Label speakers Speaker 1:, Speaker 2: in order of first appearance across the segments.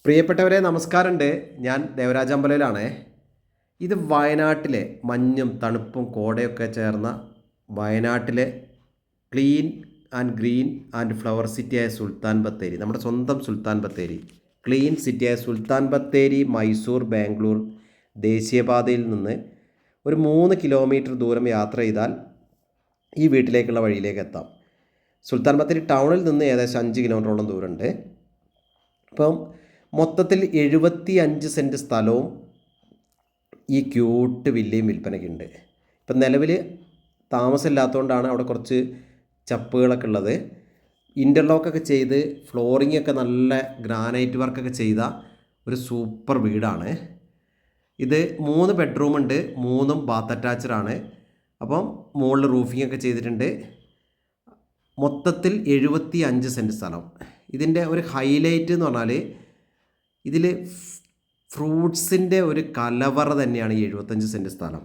Speaker 1: പ്രിയപ്പെട്ടവരെ നമസ്കാരമുണ്ട്. ഞാൻ ദേവരാജ് അമ്പലയിലാണേ. ഇത് വയനാട്ടിലെ മഞ്ഞും തണുപ്പും കോടയൊക്കെ ചേർന്ന വയനാട്ടിലെ clean and green and flower സിറ്റിയായ സുൽത്താൻ ബത്തേരി, നമ്മുടെ സ്വന്തം സുൽത്താൻ ബത്തേരി, ക്ലീൻ സിറ്റിയായ സുൽത്താൻ ബത്തേരി മൈസൂർ ബാംഗ്ലൂർ ദേശീയപാതയിൽ നിന്ന് ഒരു 3 കിലോമീറ്റർ ദൂരം യാത്ര ചെയ്താൽ ഈ വീട്ടിലേക്കുള്ള വഴിയിലേക്ക് എത്താം. സുൽത്താൻ ബത്തേരി ടൗണിൽ നിന്ന് ഏകദേശം 5 കിലോമീറ്ററോളം ദൂരമുണ്ട്. അപ്പം മൊത്തത്തിൽ 75 സെൻറ്റ് സ്ഥലവും ഈ ക്യൂട്ട് വില്ലയും വിൽപ്പനയ്ക്കുണ്ട്. ഇപ്പം നിലവിൽ താമസമില്ലാത്തതുകൊണ്ടാണ് അവിടെ കുറച്ച് ചപ്പുകളൊക്കെ ഉള്ളത്. ഇൻ്റർലോക്കൊക്കെ ചെയ്ത് ഫ്ലോറിംഗ് ഒക്കെ നല്ല ഗ്രാനൈറ്റ് വർക്കൊക്കെ ചെയ്ത ഒരു സൂപ്പർ വീടാണ് ഇത്. 3 ബെഡ്റൂമുണ്ട്, 3ഉം ബാത്ത് അറ്റാച്ച്ഡാണ്. അപ്പം മുകളിൽ റൂഫിംഗ് ഒക്കെ ചെയ്തിട്ടുണ്ട്. മൊത്തത്തിൽ 75 സെൻറ്റ് സ്ഥലം. ഇതിൻ്റെ ഒരു ഹൈലൈറ്റ് എന്ന് പറഞ്ഞാൽ ഇതിൽ ഫ്രൂട്ട്സിൻ്റെ ഒരു കലവറ തന്നെയാണ് ഈ 75 സെൻറ്റ് സ്ഥലം.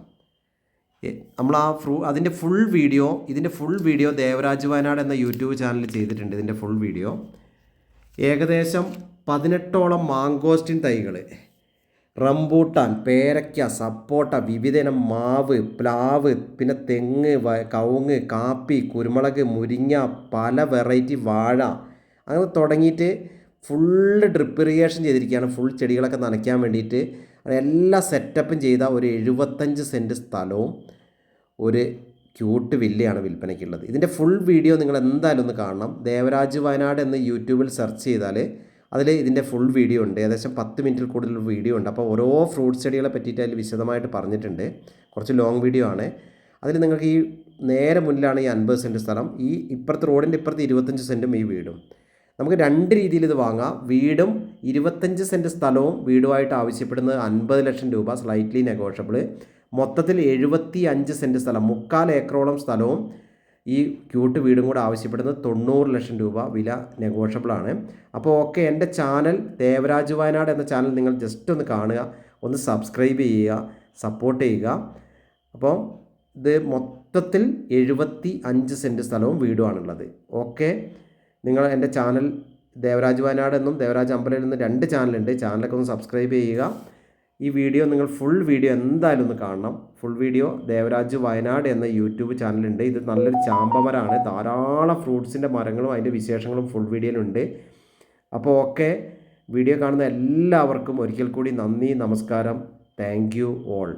Speaker 1: നമ്മൾ ഇതിൻ്റെ ഫുൾ വീഡിയോ ദേവരാജ് വയനാട് എന്ന യൂട്യൂബ് ചാനലിൽ ചെയ്തിട്ടുണ്ട്. ഇതിൻ്റെ ഫുൾ വീഡിയോ ഏകദേശം 18ഓളം മാങ്കോസ്റ്റിൻ തൈകൾ, റംബൂട്ടാൻ, പേരയ്ക്ക, സപ്പോട്ട, വിവിധയിനം മാവ്, പ്ലാവ്, പിന്നെ തെങ്ങ്, കവുങ്ങ്, കാപ്പി, കുരുമുളക്, മുരിങ്ങ, പല വെറൈറ്റി വാഴ, അങ്ങനെ തുടങ്ങിയിട്ട് ഫുള്ള് ഡ്രിപ്പ് ഇറിഗേഷൻ ചെയ്തിരിക്കുകയാണ്. ഫുൾ ചെടികളൊക്കെ നനയ്ക്കാൻ വേണ്ടിയിട്ട് എല്ലാ സെറ്റപ്പും ചെയ്ത ഒരു 75 സെൻറ്റ് സ്ഥലവും ഒരു ക്യൂട്ട് വില്ലയാണ് വിൽപ്പനയ്ക്കുള്ളത്. ഇതിൻ്റെ ഫുൾ വീഡിയോ നിങ്ങൾ എന്തായാലും ഒന്ന് കാണണം. ദേവരാജ് വയനാട് എന്ന് യൂട്യൂബിൽ സെർച്ച് ചെയ്താൽ അതിൽ ഇതിൻ്റെ ഫുൾ വീഡിയോ ഉണ്ട്. ഏകദേശം 10 മിനിറ്റിൽ കൂടുതൽ വീഡിയോ ഉണ്ട്. അപ്പോൾ ഓരോ ഫ്രൂട്ട്സ് ചെടികളെ പറ്റിയിട്ട് അതിൽ വിശദമായിട്ട് പറഞ്ഞിട്ടുണ്ട്. കുറച്ച് ലോങ് വീഡിയോ ആണ്. അതിൽ നിങ്ങൾക്ക് ഈ നേരെ മുന്നിലാണ് ഈ 50 സെൻറ്റ് സ്ഥലം, ഈ ഇപ്പുറത്ത് റോഡിൻ്റെ ഇപ്പുറത്ത് 25 സെൻറ്റും ഈ വീടും. നമുക്ക് 2 രീതിയിൽ ഇത് വാങ്ങാം. വീടും 25 സെൻറ്റ് സ്ഥലവും വീടുമായിട്ട് ആവശ്യപ്പെടുന്നത് 50 ലക്ഷം രൂപ, സ്ലൈറ്റ്ലി നെഗോഷ്യബിൾ. മൊത്തത്തിൽ 75 സെൻറ്റ് സ്ഥലം, 3/4 ഏക്കറോളം സ്ഥലവും ഈ ക്യൂട്ട് വീടും കൂടെ ആവശ്യപ്പെടുന്നത് 90 ലക്ഷം രൂപ, വില നെഗോഷ്യബിളാണ്. അപ്പോൾ ഓക്കെ, എൻ്റെ ചാനൽ ദേവരാജ് വയനാട് എന്ന ചാനൽ നിങ്ങൾ ജസ്റ്റ് ഒന്ന് കാണുക, ഒന്ന് സബ്സ്ക്രൈബ് ചെയ്യുക, സപ്പോർട്ട് ചെയ്യുക. അപ്പോൾ ഇത് മൊത്തത്തിൽ 75 സെൻറ്റ് സ്ഥലവും വീടുമാണുള്ളത്. ഓക്കെ, നിങ്ങൾ എൻ്റെ ചാനൽ ദേവരാജ് വയനാട് എന്നും ദേവരാജ് അമ്പലയിൽ നിന്ന് 2 ചാനലുണ്ട്. ചാനലൊക്കെ ഒന്ന് സബ്സ്ക്രൈബ് ചെയ്യുക. ഈ വീഡിയോ നിങ്ങൾ ഫുൾ വീഡിയോ എന്തായാലും ഒന്ന് കാണണം. ഫുൾ വീഡിയോ ദേവരാജ് വയനാട് എന്ന യൂട്യൂബ് ചാനലുണ്ട്. ഇത് നല്ലൊരു ചാമ്പമരമാണ്. ധാരാളം ഫ്രൂട്ട്സിൻ്റെ മരങ്ങളും അതിൻ്റെ വിശേഷങ്ങളും ഫുൾ വീഡിയോയിലുണ്ട്. അപ്പോൾ ഓക്കെ, വീഡിയോ കാണുന്ന എല്ലാവർക്കും ഒരിക്കൽ കൂടി നന്ദി, നമസ്കാരം. Thank you all.